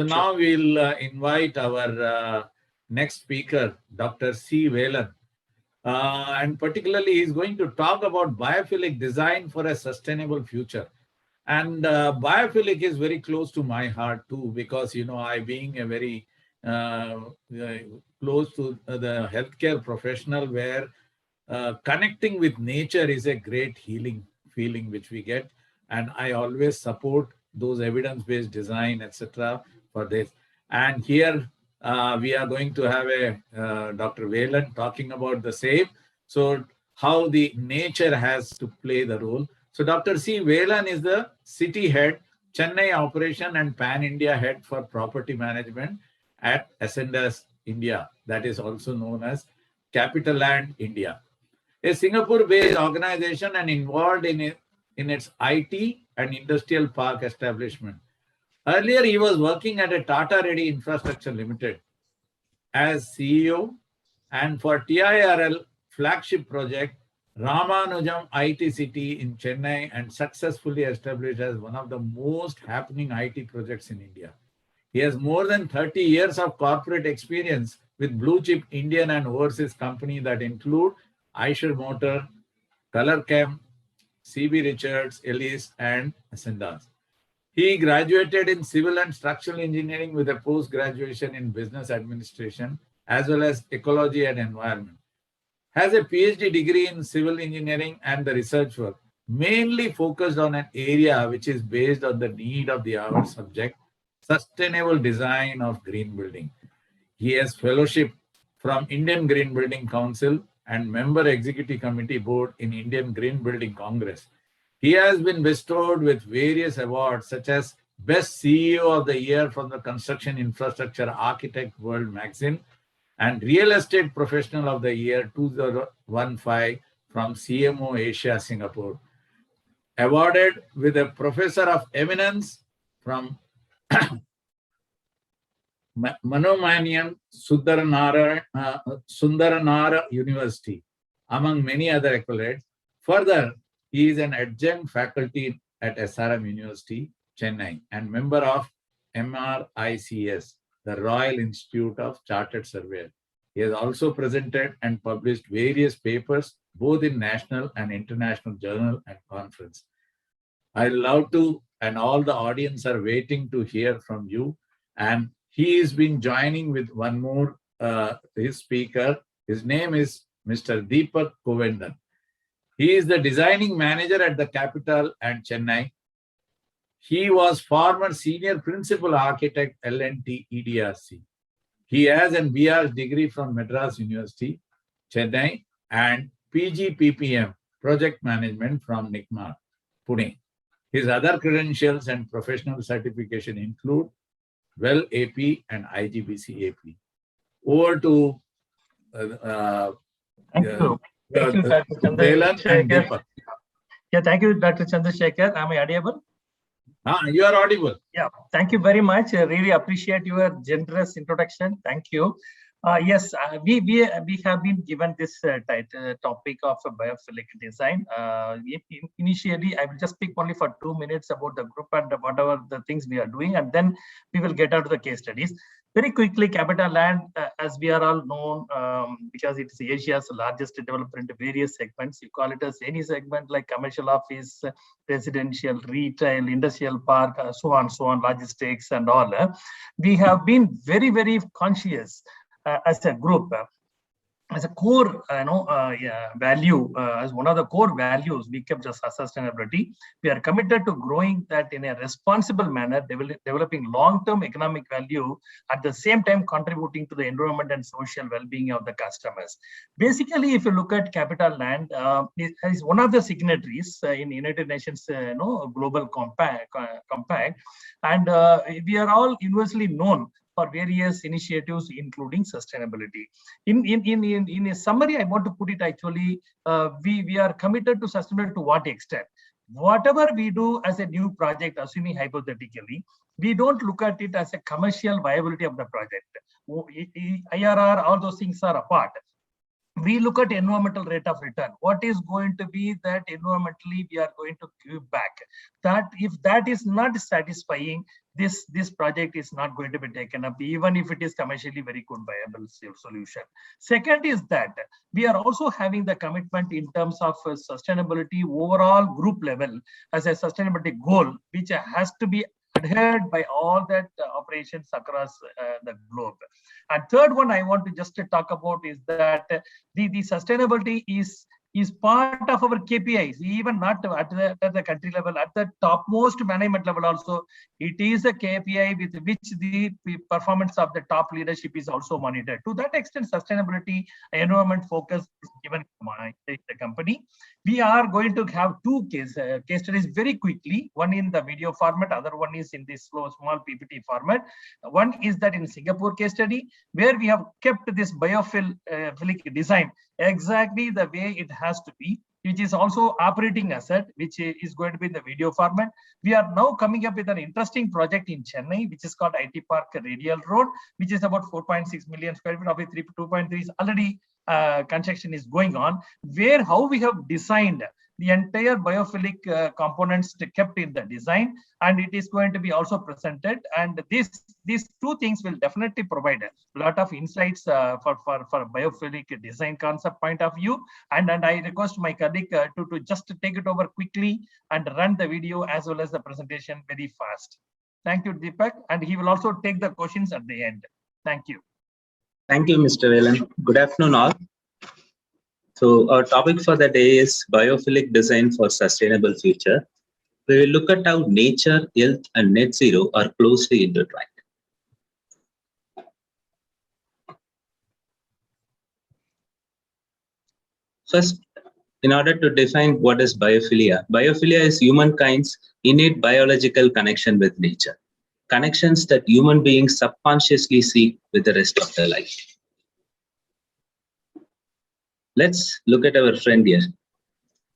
So now we'll invite our next speaker, Dr. C. Velan. And particularly, he's going to talk about biophilic design for a sustainable future. And biophilic is very close to my heart too, because, you know, I being a very close to the healthcare professional where connecting with nature is a great healing feeling which we get. And I always support those evidence-based design, etc. for this. And here we are going to have a Dr. Velan talking about the same. So how the nature has to play the role. So Dr. C. Velan is the city head, Chennai operation and pan-India head for property management at Ascendas India, that is also known as Capital Land India, a Singapore-based organization and involved in its IT and industrial park establishment. Earlier, he was working at a Tata Reddy Infrastructure Limited as CEO, and for TIRL flagship project, Ramanujam IT City in Chennai, and successfully established as one of the most happening IT projects in India. He has more than 30 years of corporate experience with blue chip Indian and overseas companies that include Eicher Motor, Colorchem, CB Richards, Ellis, and Ascendas. He graduated in civil and structural engineering with a post-graduation in business administration as well as ecology and environment. Has a PhD degree in civil engineering and the research work, mainly focused on an area which is based on the need of the hour subject, sustainable design of green building. He has fellowship from Indian Green Building Council and member executive committee board in Indian Green Building Congress. He has been bestowed with various awards such as Best CEO of the Year from the Construction Infrastructure Architect World Magazine and Real Estate Professional of the Year 2015 from CMO Asia Singapore. Awarded with a Professor of Eminence from Manomanyan Sundaranara University, among many other accolades. Further, he is an adjunct faculty at SRM University, Chennai, and member of MRICS, the Royal Institute of Chartered Surveyors. He has also presented and published various papers, both in national and international journal and conference. I love to, and all the audience are waiting to hear from you. And he has been joining with one more his speaker. His name is Mr. Deepak Kovendan. He is the designing manager at the Capital and Chennai. He was former senior principal architect L&T EDRC. He has an BR degree from Madras University, Chennai, and PG PPM, project management from NICMAR, Pune. His other credentials and professional certification include WELL AP and IGBC AP. Over to Thank you, Dr. Chandrasekhar. Yeah, thank you, Dr. Chandrasekhar. Am I audible? You are audible. Yeah, thank you very much. I really appreciate your generous introduction. Thank you. Yes, we have been given this topic of biophilic design. Initially, I will just speak only for 2 minutes about the group and whatever the things we are doing, and then we will get out to the case studies. Very quickly, Capital Land, as we are all known, because it is Asia's largest developer into various segments. You call it as any segment like commercial office, residential, retail, industrial park, so on, logistics and all. We have been very, very conscious as a group, as a core, value, as one of the core values, we kept just sustainability. We are committed to growing that in a responsible manner, developing long-term economic value, at the same time contributing to the environment and social well-being of the customers. Basically, if you look at Capital Land, it is one of the signatories in United Nations, Global Compact, and we are all universally known for various initiatives, including sustainability. In a summary, I want to put it actually, we are committed to sustainability to what extent? Whatever we do as a new project, assuming hypothetically, we don't look at it as a commercial viability of the project. IRR, all those things are apart. we look at environmental rate of return. What is going to be that environmentally we are going to give back? That if that is not satisfying, this project is not going to be taken up, even if it is commercially very good viable solution. Second is that we are also having the commitment in terms of sustainability overall group level as a sustainability goal, which has to be adhered by all that operations across the globe. And third one I want to just talk about is that the sustainability is part of our KPIs, even not at the country level, at the topmost management level also. It is a KPI with which the performance of the top leadership is also monitored. To that extent, sustainability, environment focus is given to the company. We are going to have two case studies very quickly. One in the video format, other one is in this small PPT format. One is that in Singapore case study, where we have kept this biophilic design exactly the way it has to be, which is also operating asset, which is going to be in the video format. We are now coming up with an interesting project in Chennai, which is called IT Park Radial Road, which is about 4.6 million square feet, of it 2.3 is already construction is going on, where how we have designed the entire biophilic components kept in the design, and it is going to be also presented. And these two things will definitely provide a lot of insights for biophilic design concept point of view. And I request my colleague to just take it over quickly and run the video as well as the presentation very fast. Thank you, Deepak, and he will also take the questions at the end. Thank you. Thank you, Mr. Velan. Good afternoon, all. So our topic for the day is biophilic design for sustainable future. We will look at how nature, health, and net zero are closely intertwined. First, in order to define what is biophilia, biophilia is humankind's innate biological connection with nature, connections that human beings subconsciously seek with the rest of their life. Let's look at our friend here.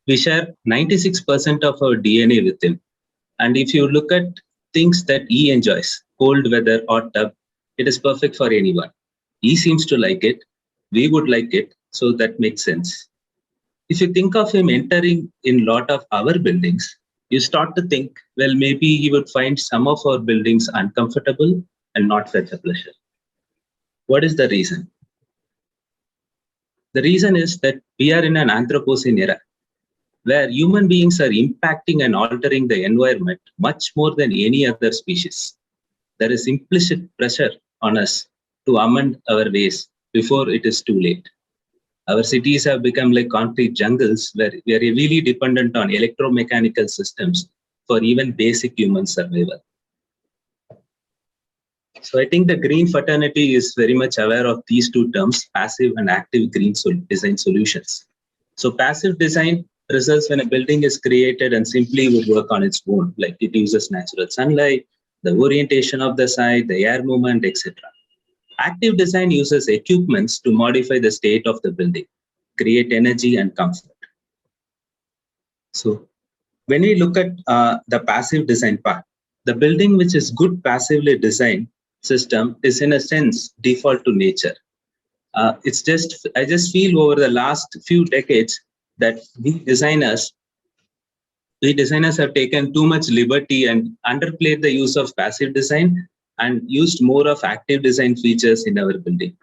We share 96% of our DNA with him. And if you look at things that he enjoys, cold weather, hot tub, it is perfect for anyone. He seems to like it. We would like it. So that makes sense. If you think of him entering in a lot of our buildings, you start to think, well, maybe he would find some of our buildings uncomfortable and not such a pleasure. What is the reason? The reason is that we are in an Anthropocene era, where human beings are impacting and altering the environment much more than any other species. There is implicit pressure on us to amend our ways before it is too late. Our cities have become like concrete jungles where we are really dependent on electromechanical systems for even basic human survival. So I think the green fraternity is very much aware of these two terms, passive and active green design solutions. So passive design results when a building is created and simply would work on its own, like it uses natural sunlight, the orientation of the site, the air movement, etc. Active design uses equipments to modify the state of the building, create energy and comfort. So when we look at the passive design part, the building which is good passively designed system is in a sense default to nature. I just feel over the last few decades that we designers have taken too much liberty and underplayed the use of passive design and used more of active design features in our building.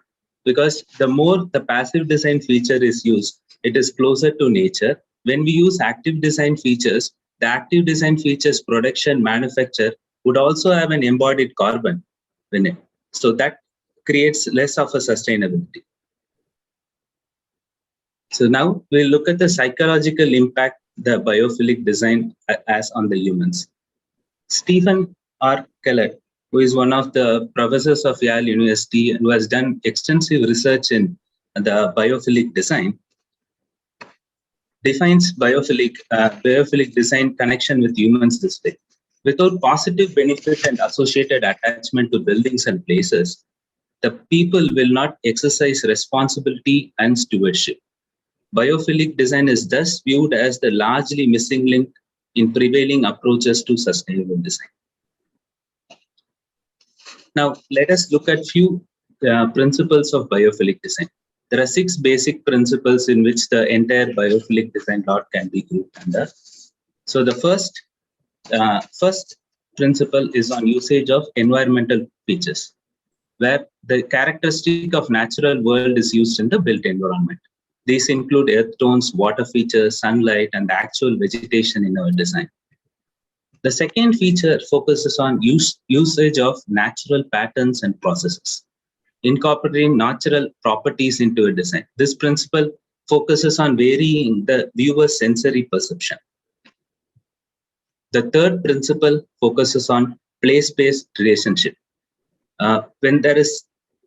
Because the more the passive design feature is used, it is closer to nature. When we use active design features, the active design features production, manufacture would also have an embodied carbon in it. So that creates less of a sustainability. So now we'll look at the psychological impact the biophilic design has on the humans. Stephen R. Keller, who is one of the professors of Yale University and who has done extensive research in the biophilic design, defines biophilic design connection with humans this way. Without positive benefit and associated attachment to buildings and places, the people will not exercise responsibility and stewardship. Biophilic design is thus viewed as the largely missing link in prevailing approaches to sustainable design. Now, let us look at few principles of biophilic design. There are 6 basic principles in which the entire biophilic design lot can be grouped under. So the first principle is on usage of environmental features, where the characteristic of natural world is used in the built environment. These include earth tones, water features, sunlight, and the actual vegetation in our design. The second feature focuses on usage of natural patterns and processes, incorporating natural properties into a design. This principle focuses on varying the viewer's sensory perception. The third principle focuses on place-based relationship. When there is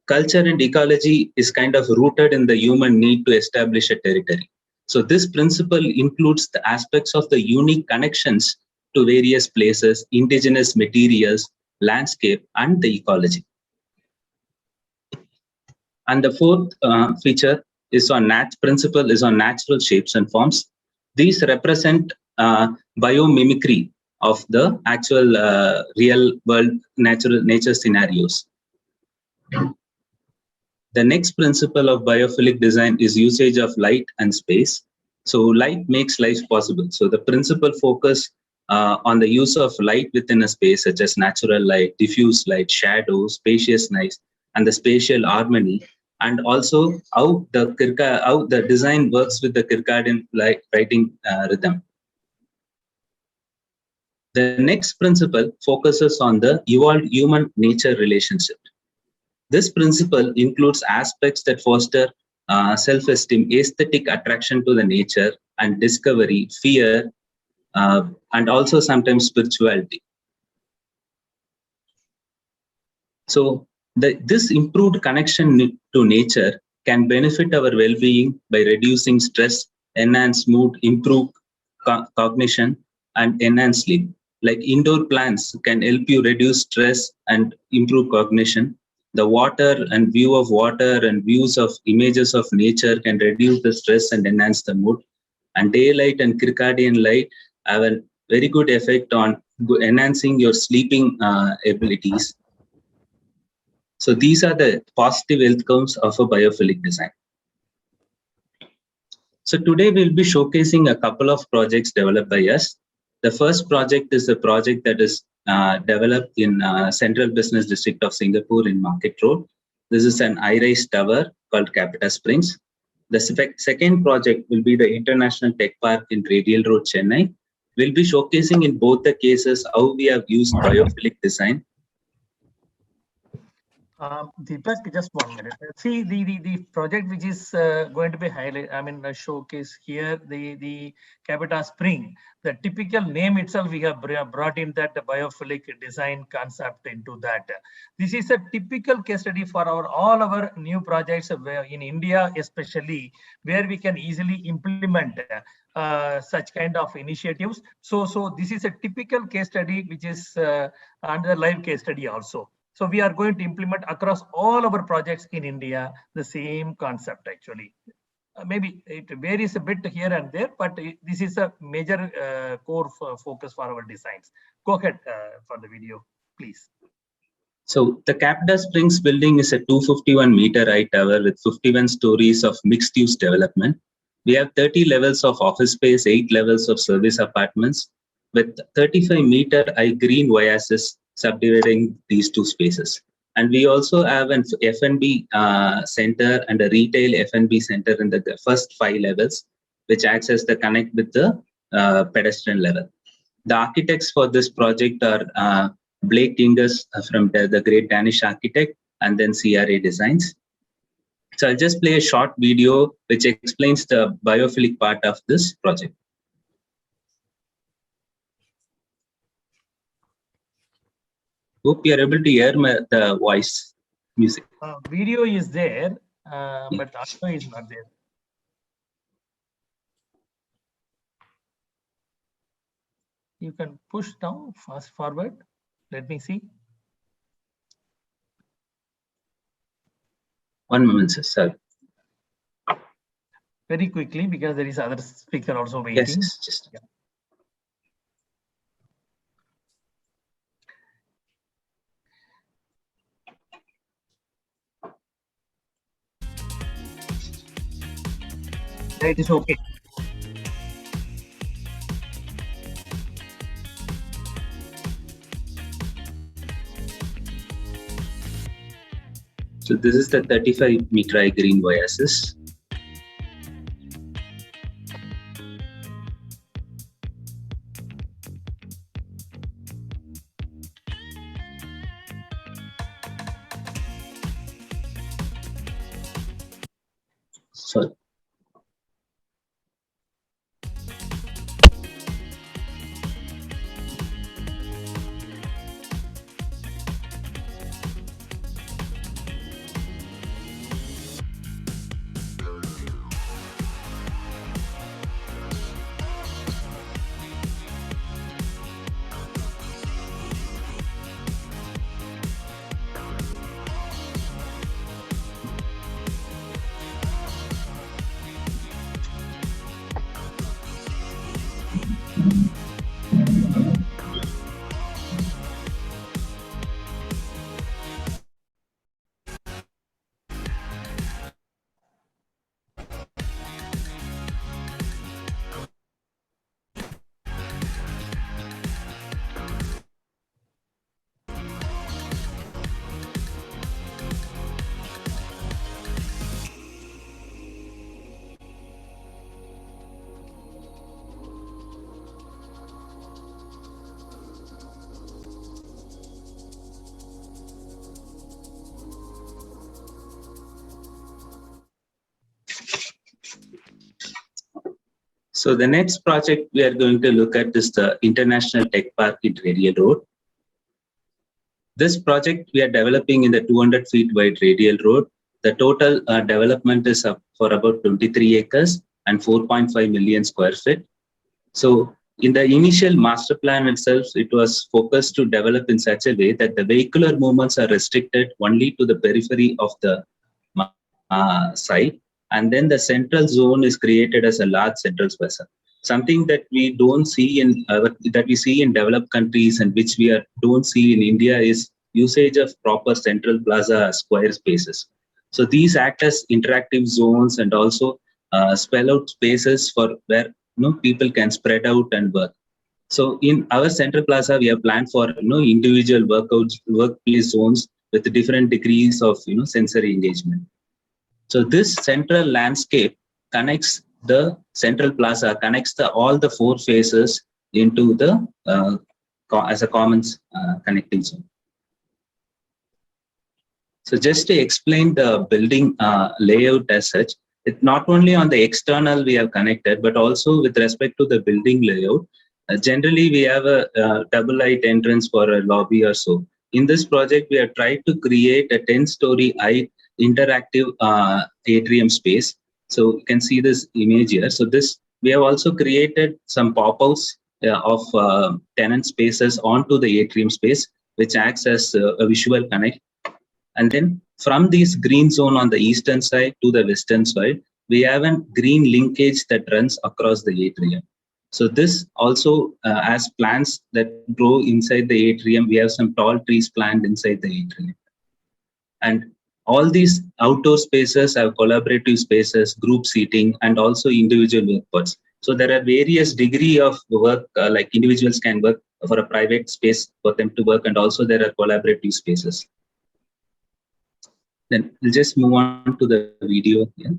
culture and ecology is kind of rooted in the human need to establish a territory. So this principle includes the aspects of the unique connections to various places, indigenous materials, landscape, and the ecology. And the fourth feature is on principle is on natural shapes and forms. These represent biomimicry of the actual real world nature scenarios. The next principle of biophilic design is usage of light and space. So light makes life possible. So the principle focus on the use of light within a space, such as natural light, diffuse light, shadow, spaciousness, and the spatial harmony, and also how the design works with the circadian lighting rhythm. The next principle focuses on the evolved human-nature relationship. This principle includes aspects that foster self-esteem, aesthetic attraction to the nature, and discovery, fear, and also sometimes spirituality. So this improved connection to nature can benefit our well-being by reducing stress, enhance mood, improve cognition, and enhance sleep. Like indoor plants can help you reduce stress and improve cognition. The water and view of water and views of images of nature can reduce the stress and enhance the mood. And daylight and circadian light have a very good effect on enhancing your sleeping abilities. So these are the positive outcomes of a biophilic design. So today we'll be showcasing a couple of projects developed by us. The first project is a project that is developed in Central Business District of Singapore in Market Road. This is an high-rise tower called Capita Springs. The second project will be the International Tech Park in Radial Road, Chennai. We'll be showcasing in both the cases how we have used biophilic design. Deepak, just 1 minute. See the project which is going to be highlighted, showcase here, the Capita Spring. The typical name itself, we have brought in that biophilic design concept into that. This is a typical case study for all our new projects where in India, especially where we can easily implement such kind of initiatives. So this is a typical case study which is under live case study also. So we are going to implement across all our projects in India the same concept actually. Maybe it varies a bit here and there, but this is a major core focus for our designs. Go ahead for the video, please. So the Capita Springs building is a 251-meter high tower with 51 stories of mixed-use development. We have 30 levels of office space, 8 levels of service apartments with 35-meter high green oasis subdividing these two spaces. And we also have an F&B center and a retail F&B center in the first 5 levels, which acts as the connect with the pedestrian level. The architects for this project are Blake Dingus from the Great Danish Architect, and then CRA Designs. So I'll just play a short video which explains the biophilic part of this project. Hope you are able to hear the voice music. Video is there, but audio is not there. You can push down, fast forward. Let me see. 1 moment, sir. Very quickly, because there is other speaker also waiting. Yes, just. Yeah. It is okay. So this is the 35-meter high green oasis. Sorry. So the next project we are going to look at is the International Tech Park in Radial Road. This project we are developing in the 200 feet wide Radial Road. The total development is up for about 23 acres and 4.5 million square feet. So in the initial master plan itself, it was focused to develop in such a way that the vehicular movements are restricted only to the periphery of the site. And then the central zone is created as a large central plaza. Something that we don't see in that we see in developed countries and which we don't see in India is usage of proper central plaza square spaces. So these act as interactive zones and also spell out spaces for where people can spread out and work. So in our central plaza, we have planned for individual workplace zones with different degrees of sensory engagement. So this central landscape connects the central plaza, connects all the four faces into the as a common connecting zone. So just to explain the building layout as such, it not only on the external we have connected, but also with respect to the building layout. Generally, we have a double height entrance for a lobby or so. In this project, we have tried to create a 10-story height interactive atrium space. So you can see this image here. So this we have also created some pop-outs of tenant spaces onto the atrium space, which acts as a visual connect. And then from this green zone on the eastern side to the western side, we have a green linkage that runs across the atrium. So this also has plants that grow inside the atrium. We have some tall trees planted inside the atrium. And all these outdoor spaces have collaborative spaces, group seating, and also individual work pods. So there are various degree of work, like individuals can work for a private space for them to work, and also there are collaborative spaces. Then we'll just move on to the video here.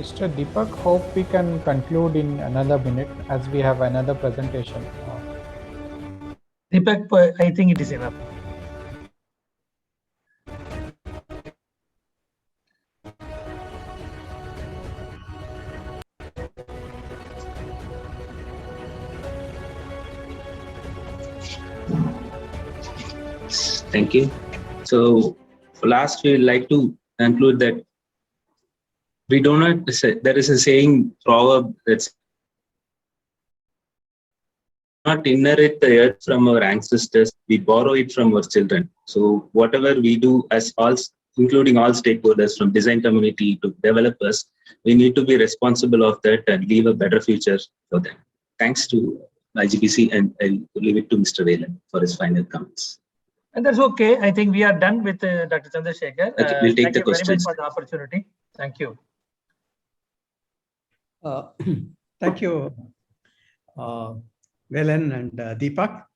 Mr. Deepak, hope we can conclude in another minute as we have another presentation. Deepak, I think it is enough. Thank you. So last, we would like to conclude that we do not say, there is a saying, proverb that's not inherit the earth from our ancestors, we borrow it from our children. So whatever we do as all, including all stakeholders from design community to developers, we need to be responsible of that and leave a better future for them. Thanks to IGBC, and I'll leave it to Mr. Velan for his final comments. And that's okay. I think we are done with Dr. Chandrasekhar. Okay, we'll take thank the you very much questions. for the opportunity. Thank you. Thank you, Velan and Deepak.